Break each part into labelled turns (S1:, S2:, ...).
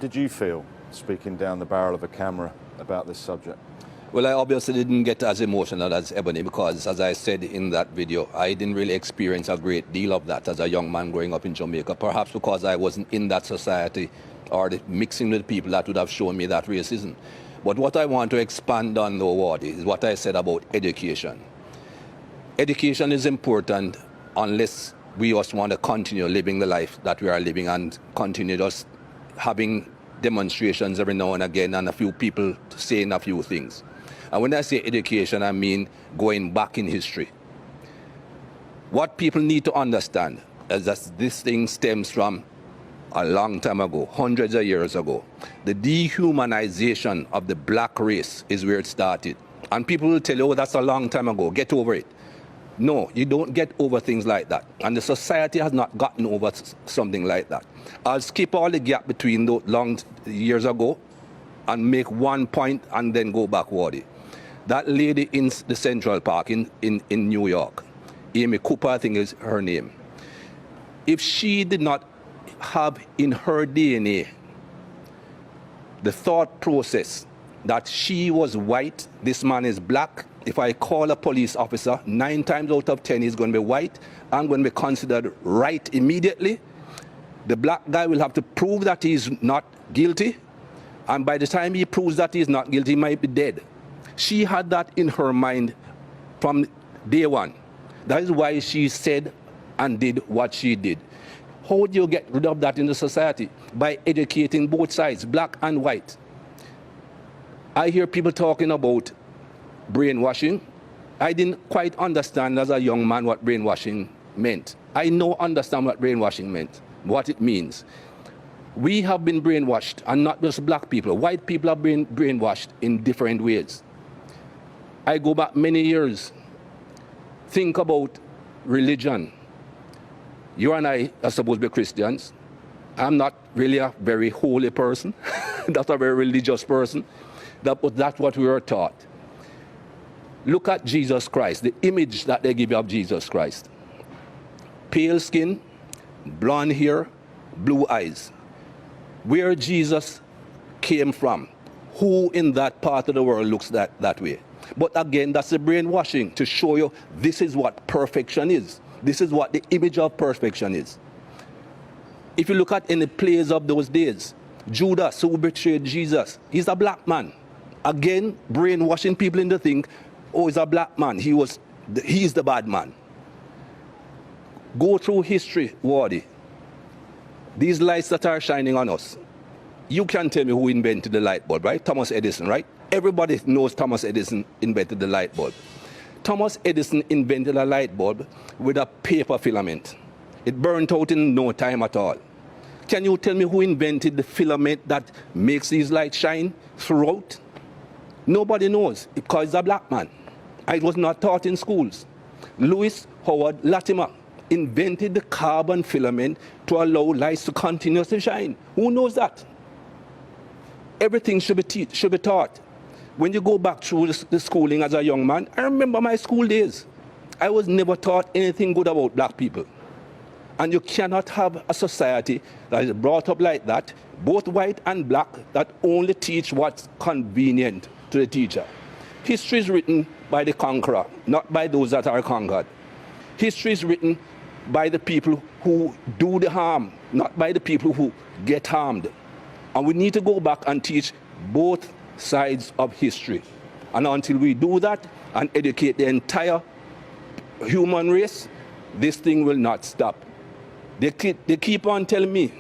S1: did you feel speaking down the barrel of a camera about this subject?
S2: Well, I obviously didn't get as emotional as Ebony because, as I said in that video, I didn't really experience a great deal of that as a young man growing up in Jamaica, perhaps because I wasn't in that society or mixing with people that would have shown me that racism. But what I want to expand on, though, Wardy, is what I said about education. Education is important unless we just want to continue living the life that we are living and continue just having demonstrations every now and again and a few people saying a few things. And when I say education, I mean going back in history. What people need to understand is that this thing stems from a long time ago, hundreds of years ago. The dehumanization of the black race is where it started. And people will tell you, oh, that's a long time ago, get over it. No, you don't get over things like that. And the society has not gotten over something like that. I'll skip all the gap between those long years ago and make one point and then go backward. That lady in the Central Park in New York, Amy Cooper, I think is her name. If she did not have in her DNA the thought process that she was white, this man is black, if I call a police officer, 9 times out of 10 he's going to be white, I'm going to be considered right immediately. The black guy will have to prove that he's not guilty, and by the time he proves that he's not guilty, he might be dead. She had that in her mind from day one. That is why she said and did what she did. How do you get rid of that in the society? By educating both sides, black and white. I hear people talking about brainwashing. I didn't quite understand as a young man what brainwashing meant. I now understand what brainwashing meant, what it means. We have been brainwashed, and not just black people. White people have been brainwashed in different ways. I go back many years. Think about religion. You and I are supposed to be Christians. I'm not really a very holy person, not a very religious person, but that's what we were taught. Look at Jesus Christ, the image that they give you of Jesus Christ. Pale skin, blonde hair, blue eyes. Where Jesus came from, who in that part of the world looks that way? But again, that's the brainwashing to show you this is what perfection is. This is what the image of perfection is. If you look at any plays of those days, Judas, who betrayed Jesus, he's a black man. Again, brainwashing people into think, oh, he's a black man. He's the bad man. Go through history, Wardy. These lights that are shining on us. You can tell me who invented the light bulb, right? Thomas Edison, right? Everybody knows Thomas Edison invented the light bulb. Thomas Edison invented a light bulb with a paper filament. It burnt out in no time at all. Can you tell me who invented the filament that makes these lights shine throughout? Nobody knows, because he's a black man. It was not taught in schools. Louis Howard Latimer invented the carbon filament to allow lights to continuously shine. Who knows that? Everything should be taught. When you go back through the schooling as a young man, I remember my school days. I was never taught anything good about black people. And you cannot have a society that is brought up like that, both white and black, that only teach what's convenient to the teacher. History is written by the conqueror, not by those that are conquered. History is written by the people who do the harm, not by the people who get harmed. And we need to go back and teach both sides of history. And until we do that and educate the entire human race, this thing will not stop. They keep on telling me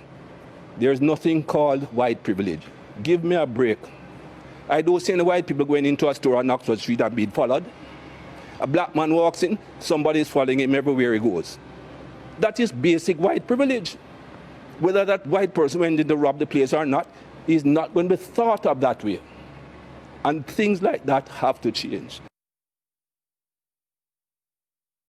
S2: there's nothing called white privilege. Give me a break. I don't see any white people going into a store on Oxford Street and being followed. A black man walks in, somebody is following him everywhere he goes. That is basic white privilege. Whether that white person went in to rob the place or not, is not going to be thought of that way. And things like that have to change.